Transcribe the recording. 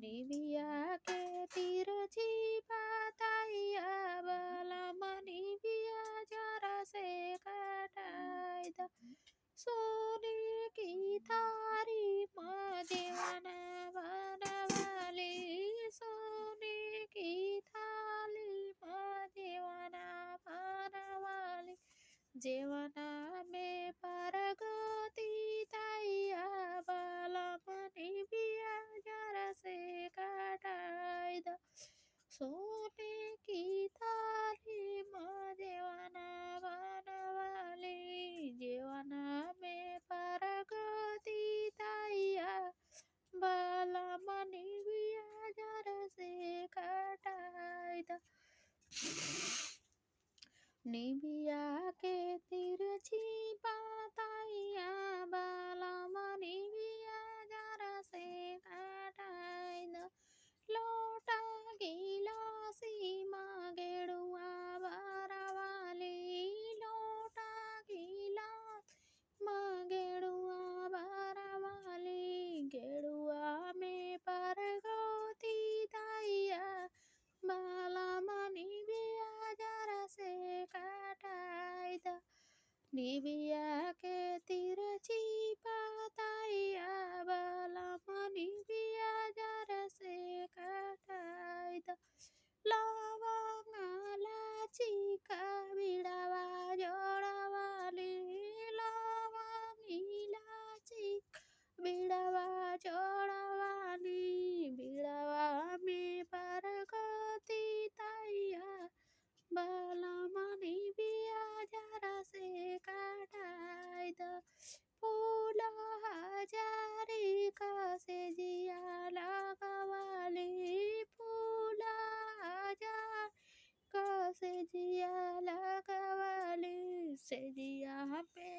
निबिया के तिरछी पातैया बलम निबिया जरा से काटाई द सोने की थारी माँ दीवाना बनवाली सोने की थाली माँ दीवाना बनवाली जीवना में परगति तैया बलम निबिया जरा से काटाई द सोने की थाली माँ दीवाना बनवाली जीवना में परगति तैया बलम निबिया जरा से काटाई द निबिया के तिरछी पातैया बलम निबिया जरा से काटाई द लोटा गिलासी गेड़ुआ बारावाली लोटा गिलास गेड़ुआ बारावाली गेड़ुआ में परगोती दैया बलम निबिया जरा से काटाई द निबिया के तिरछी पातैया बलम निबिया जरा से काटाई द लवंग इलाची का बिड़वा जोड़वाली लवंग इलाची बिड़वा जोड़वाली बिड़वा में परगति तैया बलम निबिया जरा से काटाई द फूल हजारी का से जिया लगवाली फूल हजार का से जिया लगवाली से जिया पे